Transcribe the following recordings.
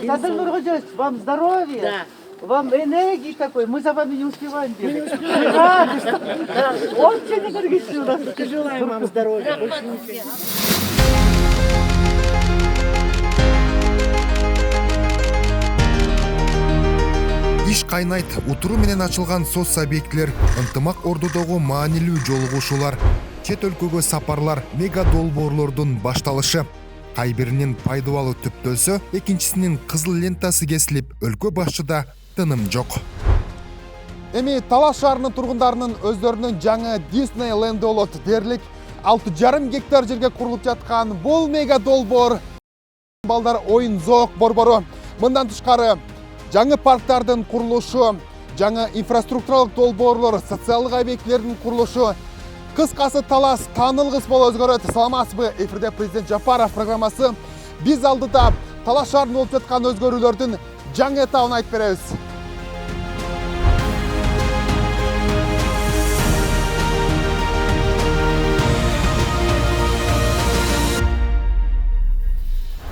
Александр Нургодевич, вам здоровья. Да. Вам энергии такой. Мы за вами не успеваем бегать. Радость. Очень энергично у нас. Желаем вам здоровья. Больше ничего. Иш кайнайт, утуру менен ачылган соц объектилер, ынтымак ордудогу маанилүү жолугушуулар, чет өлкөгө сапарлар, мега долбоорлордун башталышы. Кай биринин пайдубалы түптөлсө, экинчисинин кызыл лентасы кесилип, өлкө башчыда тыным жок. Эми Талас шаарынын тургундарынын өздөрүнүн жаңы Disneyland болот дерлик 6,5 гектар жерге курулуп жаткан бул мега долбоор балдар оюн зоок борбору. Мындан тышкары жаңы парктардын курулушу, жаңы инфраструктуралык долбоорлор, социалдык объектилердин курулушу, кыскасы Талас таанылгыс болуп өзгөрөт. Саламатсызбы? Эфирде президент Жапаров программасы. Биз алдыда Талас шаарында болуп жаткан өзгөрүүлөрдүн жаңы этабын айтып беребиз.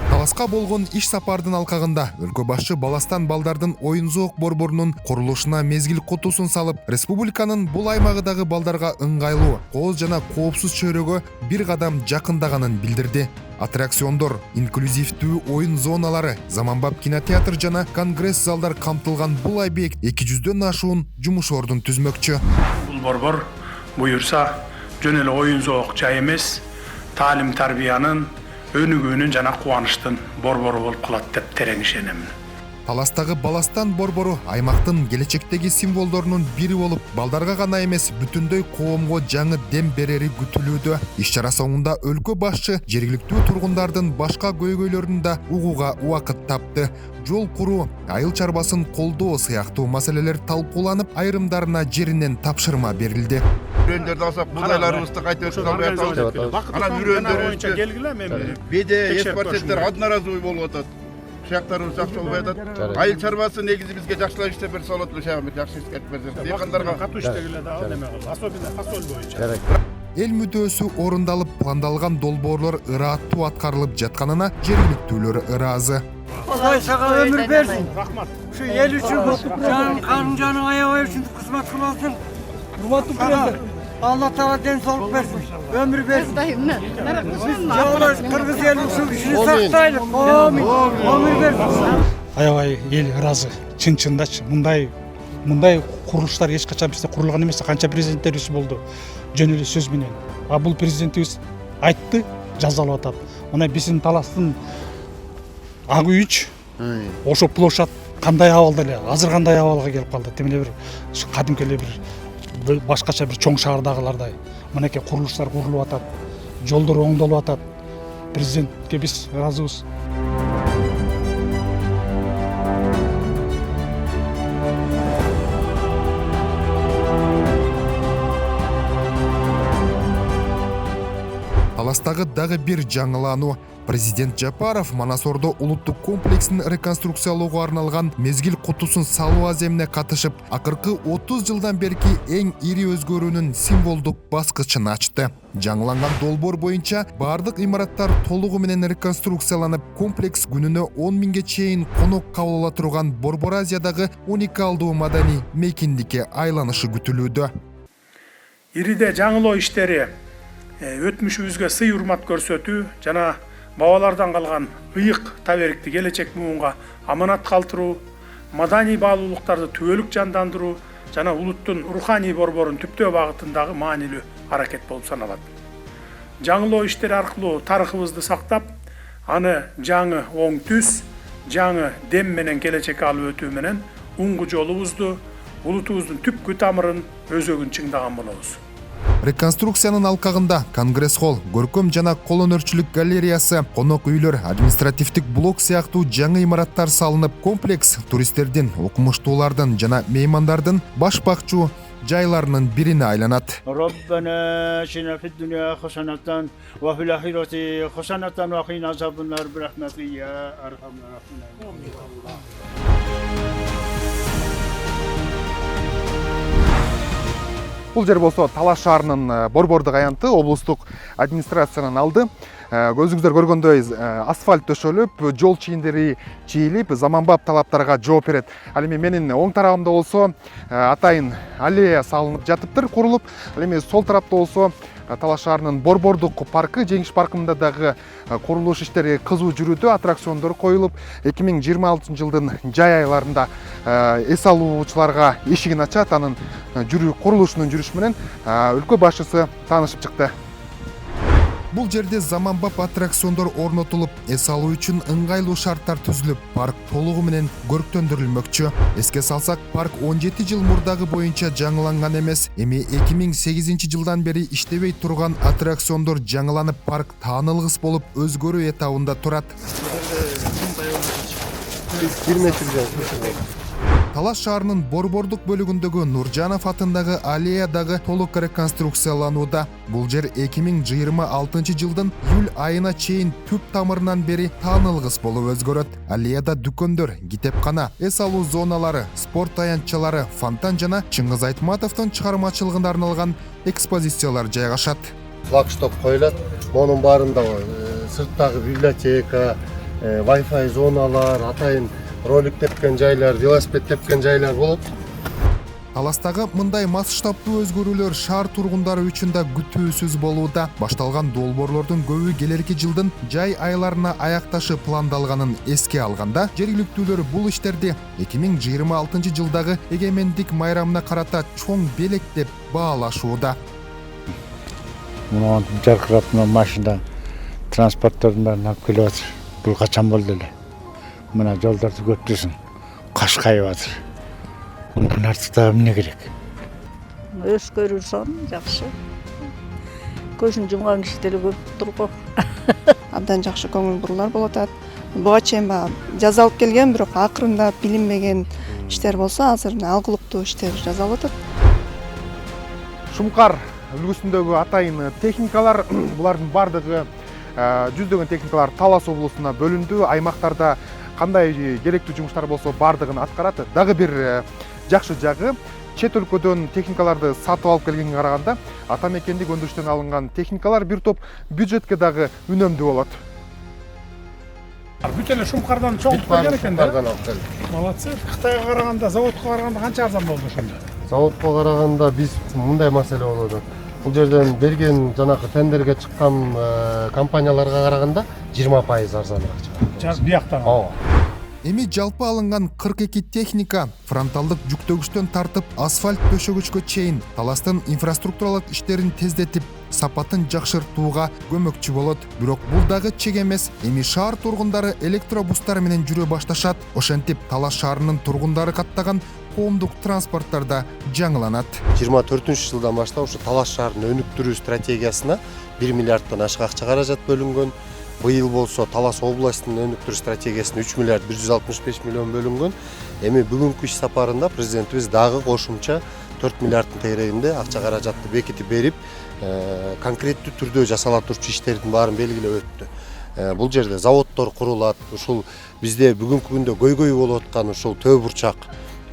Таласка болгон иш сапардын алкагында өлкө башчы Баластан балдардын оюн зоок борборунун курулушуна мезгил кутусун салып, республиканын бул аймагыдагы балдарга ыңгайлуу, кооз жана коопсуз чөйрөгө бир кадам жакындаганын билдирди. Аттракциондор, инклюзивдүү оюн зоналары, заманбап кинотеатр жана конгресс залдар камтылган бул объект 200дөн ашуун жумуш ордун түзмөкчү. Бул борбор буюрса жөн эле оюн зоок жай эмес, таалим тарбиянын өнүгүүнүн жана кубанычтын борбору болуп калат деп терең ишенемин. Таластагы Баластан борбору аймактын келечектеги символдорунун бири болуп, балдарга гана эмес, бүтүндөй коомго жаңы дем берери күтүлүүдө. Иш-чара соңунда өлкө башчы жергиликтүү тургундардын башка көйгөйлөрүн да угууга убакыт тапты. Жол куруу, айыл чарбасын колдоо сыяктуу маселелер талкууланып, айрымдарына жеринен тапшырма берилди. Үрөндөрдү алсак, будайларыбызды кайта өткөрүп албай атабыз. Анан үрөндөрүбүздө беде эспортсеттер одноразовый болуп атат. Шактарыбыз жакшы болбой атат. Айыл чарбасы негизи бизге жакшылап иштеп берсе болот эле, шагы жакшы эскертип берсе. Дыйкандарга катуу иштегиле да, ал эме кылды. Особенно фасоль боюнча. Эл мүдөөсү орундалып, пландалган долбоорлор ырааттуу аткарылып жатканына жергиликтүүлөр ыраазы. Кудай сага өмүр берсин. Рахмат. Ушу эл үчүн жанын канын жаның аябай үчүн кызмат кыласың. Урматтуу президент, Алла Таала ден соолук берсин, өмүр берсин. Жалгыз кыргыз элин ушул кишини сактайлы. Амин. Өмүр берсин. Аябай эл ыраазы. Чын-чындачы мындай курулуштар эч качан бизде курулган эмес. Канча президенттерибиз болду. Жөн эле сөз менен. А бул президентибиз айтты, жазалап атат. Мына биздин Таластын ак үйүч, ошо площадь кандай абалда эле, азыр кандай абалга келип калды. Тем эле бир кадимки эле бир башкача бир чоң шаардагылардай. Мынакей курулуштар курулуп атат, жолдор оңдолуп атат. Президентке биз ыраазыбыз. Таластагы дагы бир жаңылануу. Президент Жапаров Манасордо улуттук комплексин реконструкциялоого арналган мезгил кутусун салуу аземине катышып, акыркы 30 жылдан берки эң ири өзгөрүүнүн символдук баскычын ачты. Жаңыланган долбоор боюнча бардык имараттар толугу менен реконструкцияланып, комплекс күнүнө 10 миңге чейин конок кабыл ала турган Борбор Азиядагы уникалдуу маданий мейкиндикке айланышы күтүлүүдө. Ириде жаңылоо иштери өтмүшүбүзгө сый урмат көрсөтүү жана бабалардан калган ыйык таберикти келечек муунга аманат калтыруу, маданий баалуулуктарды түбөлүк жандандыруу жана улуттун руханий борборун түптөө багытындагы маанилүү аракет болуп саналат. Жаңылоо иштери аркылуу тарыхыбызды сактап, аны жаңы оң түс, жаңы дем менен келечекке алып өтүү менен уңгу жолубузду, улутубуздун түпкү тамырын, өзөгүн чыңдаган болобуз. Реконструкциянын алкагында конгресс холл, көркөм жана кол өнөрчүлүк галереясы, конок үйлөр, административдик блок сыяктуу жаңы имараттар салынып, комплекс туристтердин, окумуштуулардын жана меймандардын баш бакчу жайларынын бирине айланат. Rabbana atina fid dunya hasanatan wa fil akhirati hasanatan wa qina azabannar bi rahmatika ya arhamar rahimin. Бул жер болсо Талас шаарынын Борбордук аянты облустук администрациянын алды. Көзүңүздөр көргөндөй асфальт төшөлүп, жол чийиндери чийилип, заманбап талаптарга жооп берет. Ал эми менин оң тарабымда болсо атайын аллея салынып жатыптыр, курулуп. Ал эми сол тарапта болсо Талас шаарынын Борбордук паркы, Жеңиш паркында дагы курулуш иштери кызуу жүрүүдө, аттракциондор коюлуп, 2026 жылдын жай айларында эс алуучуларга эшигин ачат. Анын курулушунун жүрүшү менен өлкө башчысы таанышып чыкты. Бул жерде заманбап аттракциондор орнотулуп, эс алуу үчүн ыңгайлуу шарттар түзүлүп, парк толугу менен көрктөндүрүлмөкчү. Эске салсак, парк 17 жыл мурдагы боюнча жаңыланган эмес. Эми 2008 жылдан бери иштебей турган аттракциондор жаңыланып, парк таанылгыс болуп, өзгөрүү этабында турат. Талас шаарынын Борбордук бөлүгүндөгү Нуржанов атындагы аллея дагы толук реконструкцияланууда. Бул жер 2026 жылдын июль айына чейин түп тамырынан бери таанылгыс болуп өзгөрөт. Аллеяда дүкөндөр, китепкана, эс алуу зоналары, спорт аянтчалары, фонтан жана Чыңгыз Айтматовдун чыгармачылыгына арналган экспозициялар жайгашат. Флагшток коюлат. Монун баарында сырттагы библиотека, Wi-Fi зоналар, атайын ролик тепкен жайлар, велосипед тепкен жайлар болот. Таластагы мындай масштабтуу өзгөрүүлөр шаар тургундары үчүн да күтүүсүз болууда. Башталган долбоорлордун көбү келерки жылдын жай айларына аякташы пландалганын эске алганда, жергиликтүүлөр бул иштерди 2026 жылдагы эгемендик майрамына карата чоң белек деп баалашууда. Мына жаркырап машина транспорттордун баарын алып келип атыр. Бул качан болду эле? Мына жолдорду көптүсүң, кашкайып атыр. Мундан артык эмне керек? Өзгөрүлсөн жакшы. Көзүн жумган киши деле көп турго. Абдан жакшы көңүл буруулар болуп атат. Буга чейин жазалып келген, бирок акырында билинбеген иштер болсо, азыр алгылыктуу иштер жазалып атат. Шумкар үлгүсүндөгү атайын техникалар, булардын бардыгы жүздөгөн техникалар Талас облусуна бөлүндү. Аймактарда кандай керектүү жумуштар болсо бардыгын аткарат. Дагы бир жакшы жагы, чет өлкөдөн техникаларды сатып алып келгенге караганда ата мекендик өндүрүштөн алынган техникалар бир топ бюджетке дагы үнөмдүү болот. Бүт эле Шумкардан чоңуп келген экен да. Молодцы. Кытайга караганда, заводко караганда канча арзан болду ошондо? Заводко караганда биз мындай маселе болуп атат. Бул жерден берген жанакы тендерге чыккан компанияларга караганда 20% арзаныраак чыгат. Бияктан. Эми жалпы алынган 42 техника фронталдык жүктөгүчтөн тартып асфальт төшөгүчкө чейин Таластын инфраструктуралык иштерин тездетип, сапатын жакшыртууга көмөкчү болот. Бирок бул дагы чек эмес. Эми шаар тургундары электробустар менен жүрө башташат. Ошентип Талас шаарынын тургундары каттаган коомдук транспорттар да жаңыланат. 24-жылдан баштап ушу Талас шаарынын өнүктүрүү стратегиясына 1 миллиарддан ашык акча каражат бөлүнгөн. Быйыл болсо Талас областынын өнүктүрүү стратегиясына 3 миллиард 165 миллион бөлүнгөн. Эми бүгүнкү иш сапарында президентибиз дагы кошумча 4 миллиарддын тегерегинде акча каражатты бекитип берип, конкреттүү түрдө жасала турчу иштердин баарын белгилеп өттү. Бул жерде заводдор курулат. Ушул бизде бүгүнкү күндө көйгөй болуп аткан ушул төө бурчак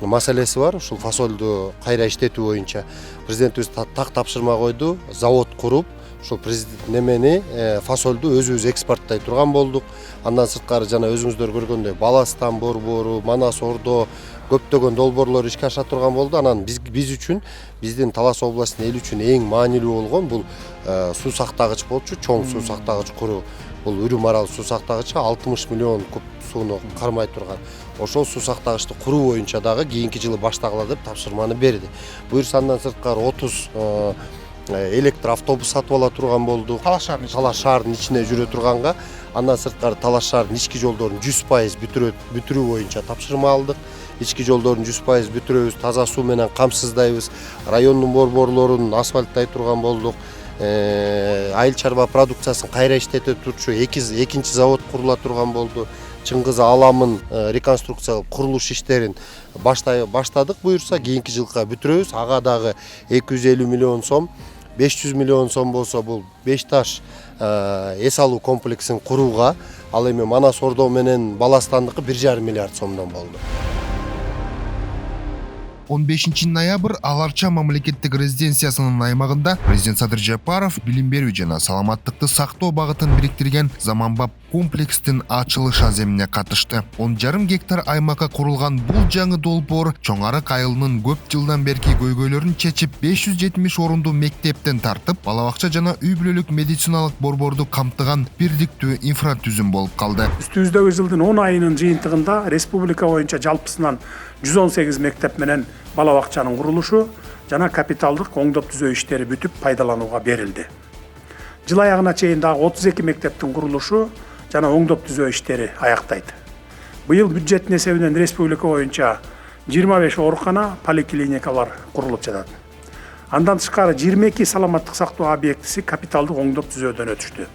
маселеси бар. Ушул фасолду кайра иштетүү боюнча президентибиз так тапшырма койду. Завод куруп, ушул президент немени фасолду өзүбүз экспорттой турган болдук. Андан сырткары жана өзүңүздөр көргөндөй Баластан борбору, Манас Ордо көптөгөн долбоорлор ишке аша турган болду. Анан биз үчүн, биздин Талас областынын эли үчүн эң маанилүү болгон бул суу сактагыч болчу, чоң суу сактагыч куруу. Бул Үрүм арал суу сактагычы 60 миллион куб сууну кармай турган. Ошол суу сактагычты куруу боюнча дагы кийинки жылы баштагыла деп тапшырманы берди. Буюрса андан сырткары 30 электр автобус сатып ала турган болдук. Талас шаарынын ичине жүрө турганга, андан сырткары Талас шаарынын ички жолдорун 100% бүтүрүү боюнча тапшырма алдык. Ички жолдорун 100% бүтүрөбүз, таза суу менен камсыздайбыз. Райондун борборлорун асфальттай турган болдук. Айыл чарба продукциясын кайра иштете турчу экинчи завод курула турган болду. Чыңгыз аламын реконструкциялык курулуш иштерин баштадык. Буюрса кийинки жылга бүтүрөбүз. Ага дагы 250 миллион сом, 500 миллион сом болсо бул 5 таш эс алуу комплексин курууга, ал эми Манас Ордо менен Баластандыкы 1,5 миллиард сомдон болду. 15 ноябрь Аларча мамлекеттик резиденциясынын аймагында президент Садыр Жапаров билим берүү жана саламаттыкты сактоо багытын бириктирген заманбап комплекстин ачылыш аземине катышты. 10,5 гектар аймакка курулган бул жаңы долбоор Чоң Арык айылынын көп жылдан берки көйгөйлөрүн чечип, 570 орунду мектептен тартып, балабакча жана үй бүлөлүк медициналык борборду камтыган бирдиктүү инфратүзүм болуп калды. Үстүбүздөгү жылдын 10 айынын жыйынтыгында республика боюнча жалпысынан 118 мектеп менен балабакчанын курулушу жана капиталдык оңдоп түзөө иштери бүтүп пайдаланууга берилди. Жыл аягына чейин дагы 32 мектептин курулушу жана оңдоп түзөө иштери аяктайт. Быйыл бюджеттин эсебинен республика боюнча 25 оорукана, поликлиникалар курулуп жатат. Андан тышкары 22 саламаттык сактоо объектиси капиталдык оңдоп түзөөдөн өтүштү.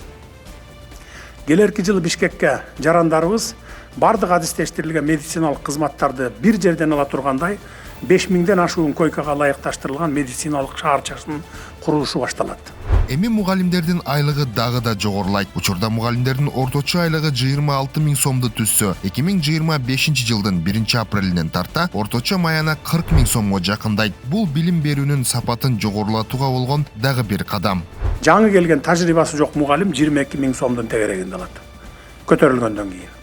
Келерки жылы Бишкекке жарандарыбыз бардык адистештирилген медициналык кызматтарды бир жерден ала тургандай 5000ден ашуун койкага ылайыкташтырылган медициналык шаарчасынын курулушу башталат. Эми мугалимдердин айлыгы дагы да жогорулайт. Учурда мугалимдердин орточо айлыгы 26 000 сомду түзсө, 2025 жылдын 1 апрелинен тарта орточо маяна 40 000 сомго жакындайт. Бул билим берүүнүн сапатын жогорулатууга болгон дагы бир кадам. Жаңы келген тажрыйбасы жок мугалим 22 000 сомдун тегерегинде алат. Көтөрүлгөндөн кийин.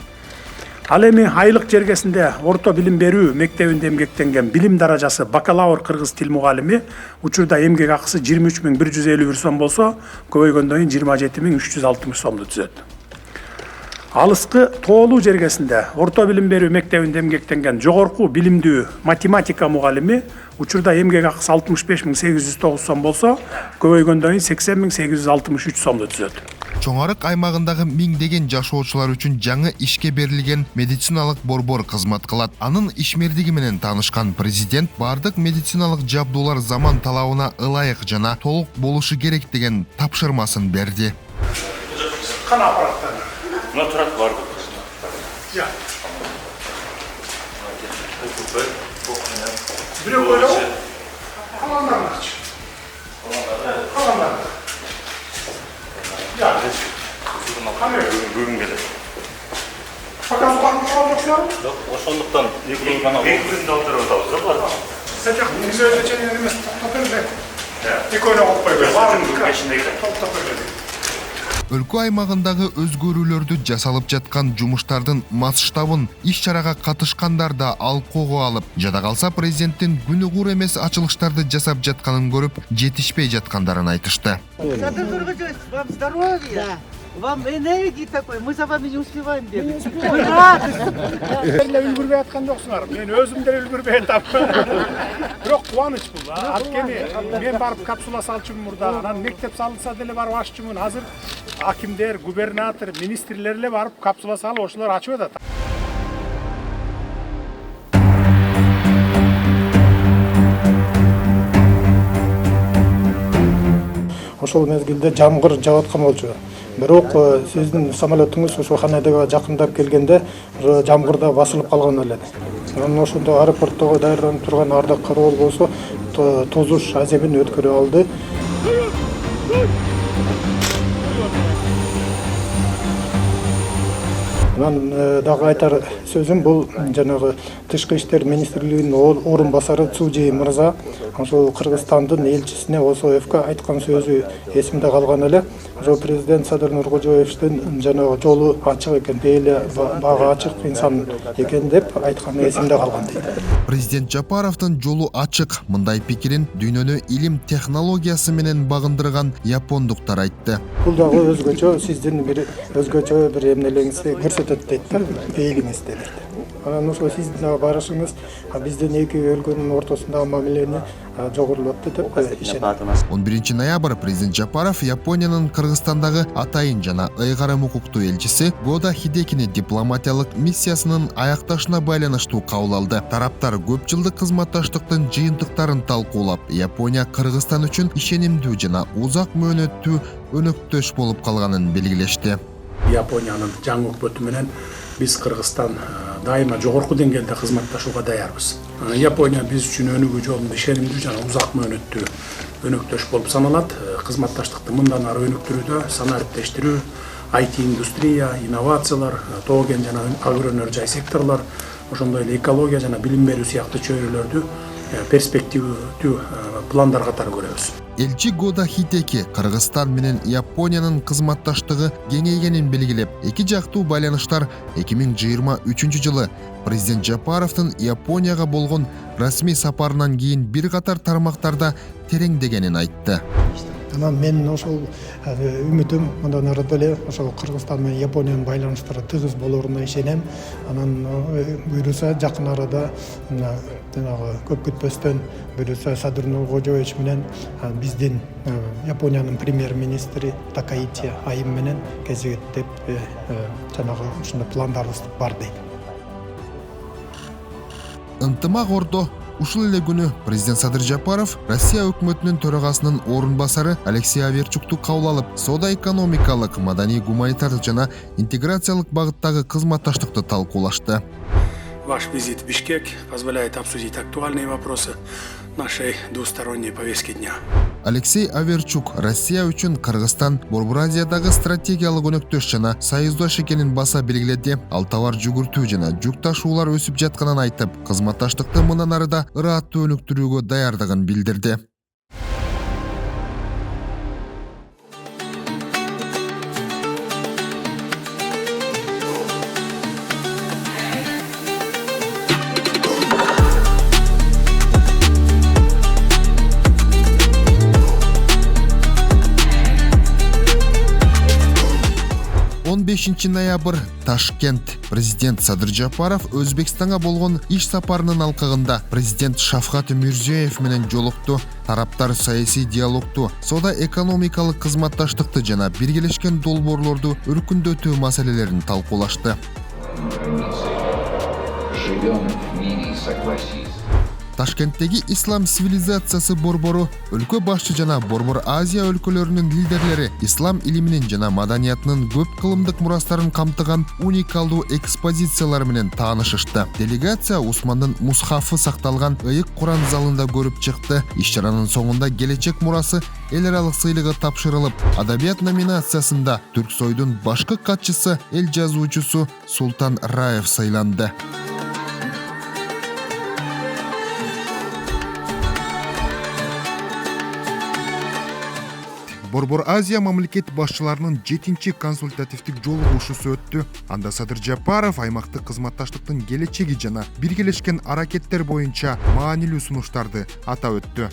Ал эми айлык жергесинде орто билим берүү мектебинде эмгектенген билим даражасы бакалавр кыргыз тил мугалими учурда эмгек акысы 23 151 сом болсо, көбөйгөндөн кийин 27 360 сомду түзөт. Алыскы тоолуу жергесинде орто билим берүү мектебинде эмгектенген жогорку билимдүү математика мугалими учурда эмгек акысы 65 809 сом болсо, көбөйгөндөн кийин 80 863 сомду түзөт. Чоң Арык аймагындагы миңдеген жашоочулар үчүн жаңы ишке берилген медициналык борбор кызмат кылат. Анын ишмердиги менен таанышкан президент бардык медициналык жабдуулар заман талабына ылайык жана толук болушу керек деген тапшырмасын берди. Кан аппараттары. Мына турат барды. Я. Бирөө ойлоо. Каландарчы. Каландар. Ya. Бүгін келеді. Показ қанша жоксуңар? Жоқ, ошондуктан эки күн гана күндө отуруп атабыз да булар. Сачак негизи өзүнчө эмес токтоп берди. Экөөнө алып койгон. Баарын кешинде келет. Токтоп берди. Өлкө аймагындагы өзгөрүүлөрдү жасалып жаткан жумуштардын масштабын иш-чарага катышкандар да алкоого алып, жада калса президенттин күнүгур эмес ачылыштарды жасап жатканын көрүп, жетишпей жаткандарын айтышты. Садыр Нургазиевич, вам здоровья, вам энергии такой, мы за вами не успеваем бегать. Мы радостны. Үлгүрбөй аткан жоксуңар. Мен өзүм деле үлгүрбөй атам. Бирок кубаныч бул. Анткени мен барып капсула салчумун мурда, анан мектеп салынса деле барып аччумун. Азыр акимдер, губернатор, министрлер эле барып капсула салып ошолор ачып атат. Ошол мезгилде жамгыр жаап аткан болчу. Бирок сиздин самолетуңуз ошо Ханедеге жакындап келгенде жамгырда басылып калган эле. Анан ошондо аэропорттогу даярданып турган ардак кароол болсо тозуш аземин өткөрө алды. Анан дагы айтар сөзүм бул жанагы Тышкы иштер министрлигинин орун басары Цужи мырза ошол Кыргызстандын элчисине ОСОФК айткан сөзү эсимде калган эле. Ошо президент Садыр Нуркожоевичтин жанагы жолу ачык экен, бейли бага ачык инсан экен деп айтканы эсимде калган дейт. Президент Жапаровдун жолу ачык, мындай пикирин дүйнөнү илим технологиясы менен багындырган япондуктар айтты. Бул дагы өзгөчө сиздин бир өзгөчө бир эмнелериңизди көрсөтөт дейт да, бейлиңизди дейт. Анан ошо сиздин барышыңыз биздин эки өлкөнүн ортосундагы мамилени жогорулатты деп ишенем. 11 ноябрь президент Жапаров Япониянын Кыргызстандагы атайын жана ыйгарым укуктуу элчиси Года Хидекини дипломатиялык миссиясынын аякташына байланыштуу кабыл алды. Тараптар көп жылдык кызматташтыктын жыйынтыктарын талкуулап, Япония Кыргызстан үчүн ишенимдүү жана узак мөөнөттүү өнөктөш болуп калганын белгилешти. Япониянын жаңы өкмөтү менен биз Кыргызстан дайыма жогорку деңгээлде кызматташууга даярбыз. Япония биз үчүн өнүгүү жолунда ишенимдүү жана узак мөөнөттүү өнөктөш болуп саналат. Кызматташтыкты мындан ары өнүктүрүүдө санаа ириктештирүү, IT индустрия, инновациялар, тоо кен жана агроөнөр жай секторлор, ошондой эле экология жана билим берүү сыяктуу чөйрөлөрдү перспективдүү пландар катары көрөбүз. Элчи Года Хитеки Кыргызстан менен Япониянын кызматташтыгы кеңейгенин белгилеп, эки жактуу байланыштар 2023 жылы президент Жапаровдун Японияга болгон расмий сапарынан кийин бир катар тармактарда тереңдегенин айтты. Анан мен ошол үмүтүм мындан ары деле ошол Кыргызстан менен Япониянын байланыштары тыгыз болоруна ишенем. Анан буюрса жакын арада жанагы көп күтпөстөн буюрса Садыр Нуркожоевич менен биздин Япониянын премьер-министри Такаити Айым менен кезектеп жанагы ушундай пландарыбыз бар дейт. Ынтымак Ордо ушул эле күнү президент Садыр Жапаров Россия өкмөтүнүн төрагасынын орун басары Алексей Аверчукту кабыл алып, соода-экономикалык, маданий-гуманитардык жана интеграциялык багыттагы кызматташтыкты талкуулашты. Ваш визит в Бишкек позволяет обсудить актуальные вопросы нашей двусторонней повестки дня. Алексей Аверчук Россия үчүн Кыргызстан Борбор Азиядагы стратегиялык өнөктөш жана союздаш экенин баса белгиледи. Ал товар жүгүртүү жана жүк ташуулар өсүп жатканын айтып, кызматташтыкты мындан арыда ырааттуу өнүктүрүүгө даярдыгын билдирди. Ноябрь Ташкент. Президент Садыр Жапаров Өзбекстанга болгон иш сапарынын алкагында президент Шавкат Мирзиёев менен жолукту. Тараптар саясий диалогту, соода-экономикалык кызматташтыкты жана биргелешкен долбоорлорду өркүндөтүү маселелерин талкуулашты. Ташкенттеги ислам цивилизациясы борбору өлкө башчы жана Борбор Азия өлкөлөрүнүн лидерлери ислам илиминин жана маданиятынын көп кылымдык мурастарын камтыган уникалдуу экспозициялар менен таанышышты. Делегация Усмандын мусхафы сакталган ыйык Куран залында көрүп чыкты. Иш-чаранын соңунда келечек мурасы эл аралык сыйлыгы тапшырылып, адабият номинациясында Түрксойдун башкы катчысы, эл жазуучусу Султан Раев сыйланды. Борбор Азия мамлекет башчыларынын 7-чи консультативдик жолугушуусу өттү. Анда Садыр Жапаров аймактык кызматташтыктын келечеги жана биргелешкен аракеттер боюнча маанилүү сунуштарды атап өттү.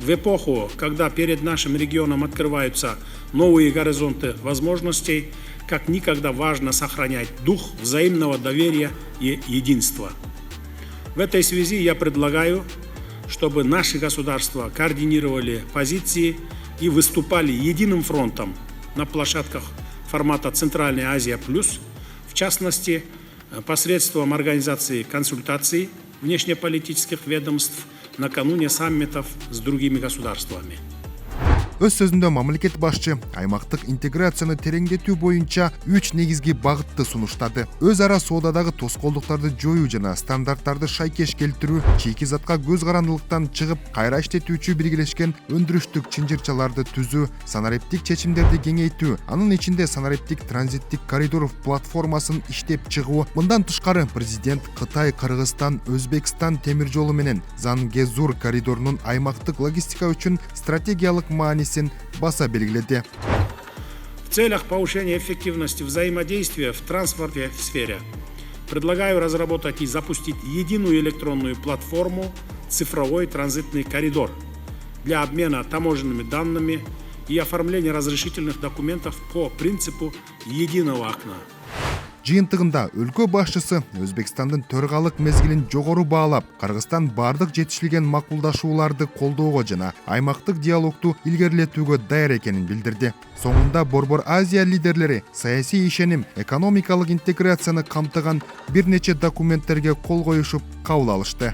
В эпоху, когда перед нашим регионом открываются новые горизонты возможностей, как никогда важно сохранять дух взаимного доверия и единства. В этой связи я предлагаю, чтобы наши государства координировали позиции и выступали единым фронтом на площадках формата Центральная Азия плюс, в частности, посредством организации консультаций внешнеполитических ведомств накануне саммитов с другими государствами. Өз сөзүндө мамлекет башчы аймактык интеграцияны тереңдетүү боюнча 3 негизги багытты сунуштады. Өз ара соодадагы тоскоолдуктарды жоюу жана стандарттарды шайкеш келтирүү, чийки затка көз карандылыктан чыгып, кайра иштетүүчү биргелешкен өндүрүштүк чынжырчаларды түзүү, санариптик чечимдерди кеңейтүү, анын ичинде санариптик транзиттик коридор платформасын иштеп чыгуу. Мындан тышкары президент Кытай, Кыргызстан, Өзбекстан темир жолу менен Зангезур коридорунун аймактык логистика үчүн стратегиялык маани баса белгиледи. В целях повышения эффективности взаимодействия в транспортной сфере предлагаю разработать и запустить единую электронную платформу «Цифровой транзитный коридор» для обмена таможенными данными и оформления разрешительных документов по принципу единого окна. Жыйынтыгында өлкө башчысы Өзбекстандын төргалык мезгилин жогору баалап, Кыргызстан бардык жетишилген макулдашууларды колдоого жана аймактык диалогту илгерилетүүгө даяр экенин билдирди. Соңунда Борбор Азия лидерлери саясий ишеним, экономикалык интеграцияны камтыган бир нече документтерге кол коюшуп кабыл алышты.